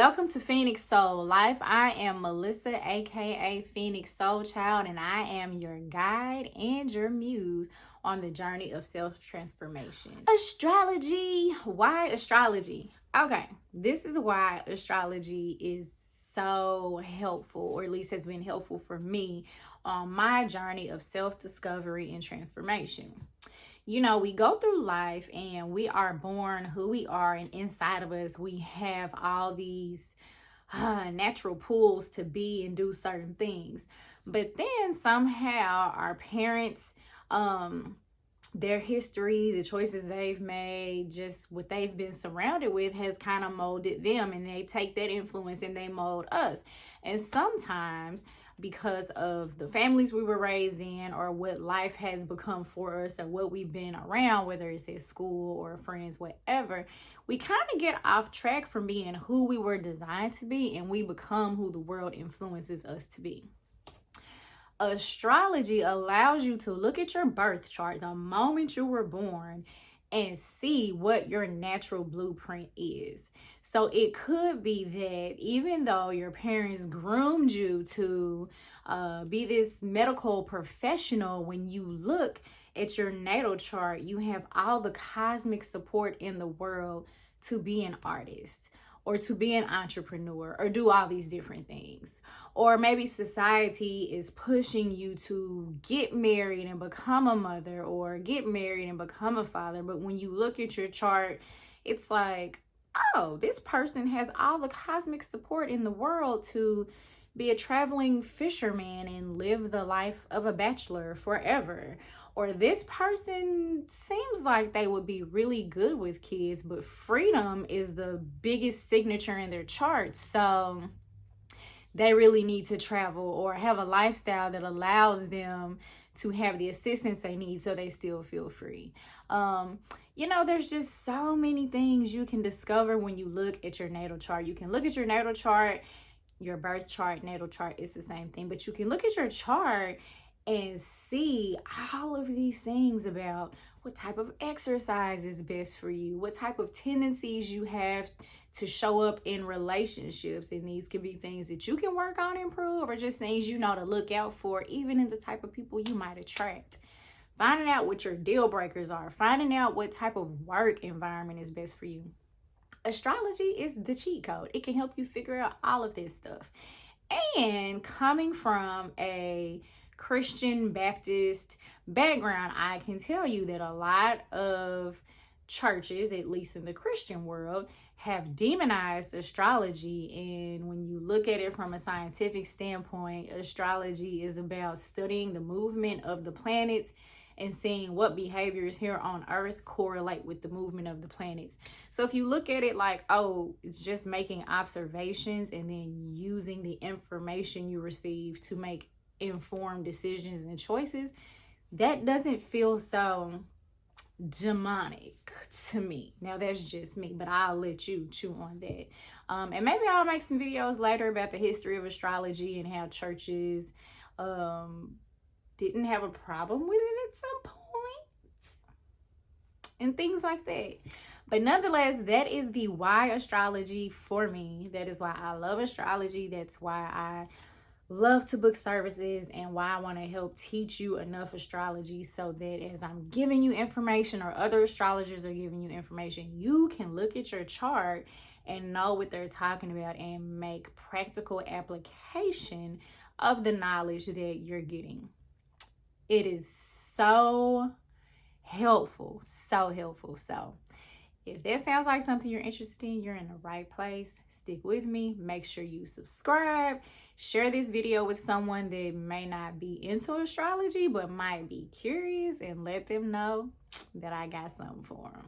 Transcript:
Welcome to Phoenix Soul Life. I am Melissa, aka Phoenix Soul Child, and I am your guide and your muse on the journey of self-transformation. Astrology. Why astrology? Okay, this is why astrology is so helpful, or at least has been helpful for me on my journey of self-discovery and transformation. You know, we go through life and we are born who we are, and inside of us we have all these natural pulls to be and do certain things. But then somehow our parents, their history, the choices they've made, just what they've been surrounded with has kind of molded them, and they take that influence and they mold us. And sometimes, because of the families we were raised in, or what life has become for us, or what we've been around, whether it's at school or friends, whatever, we kind of get off track from being who we were designed to be, and we become who the world influences us to be. Astrology allows you to look at your birth chart the moment you were born and see what your natural blueprint is. So it could be that even though your parents groomed you to be this medical professional, when you look at your natal chart, you have all the cosmic support in the world to be an artist, or to be an entrepreneur, or do all these different things. Or maybe society is pushing you to get married and become a mother, or get married and become a father. But when you look at your chart, it's like, oh, this person has all the cosmic support in the world to be a traveling fisherman and live the life of a bachelor forever. Or this person seems like they would be really good with kids, but freedom is the biggest signature in their chart. So they really need to travel or have a lifestyle that allows them to have the assistance they need so they still feel free. You know, there's just so many things you can discover when you look at your natal chart. You can look at your natal chart, your birth chart, natal chart is the same thing, but you can look at your chart and see all of these things about what type of exercise is best for you, what type of tendencies you have to show up in relationships. And these can be things that you can work on, improve, or just things you know to look out for, even in the type of people you might attract. Finding out what your deal breakers are, finding out what type of work environment is best for you. Astrology is the cheat code. It can help you figure out all of this stuff. And coming from a Christian Baptist background, I can tell you that a lot of churches, at least in the Christian world, have demonized astrology. And when you look at it from a scientific standpoint, astrology is about studying the movement of the planets and seeing what behaviors here on Earth correlate with the movement of the planets. So if you look at it like, oh, it's just making observations and then using the information you receive to make informed decisions and choices, that doesn't feel so demonic to me. Now that's just me, but I'll let you chew on that. And maybe I'll make some videos later about the history of astrology and how churches didn't have a problem with it at some point and things like that. But nonetheless, that is the why astrology for me. That is why I love astrology. That's why I love to book services, and why I want to help teach you enough astrology so that as I'm giving you information, or other astrologers are giving you information, you can look at your chart and know what they're talking about and make practical application of the knowledge that you're getting. It is so helpful, so helpful. So if that sounds like something you're interested in, you're in the right place. Stick with me. Make sure you subscribe. Share this video with someone that may not be into astrology but might be curious, and let them know that I got something for them.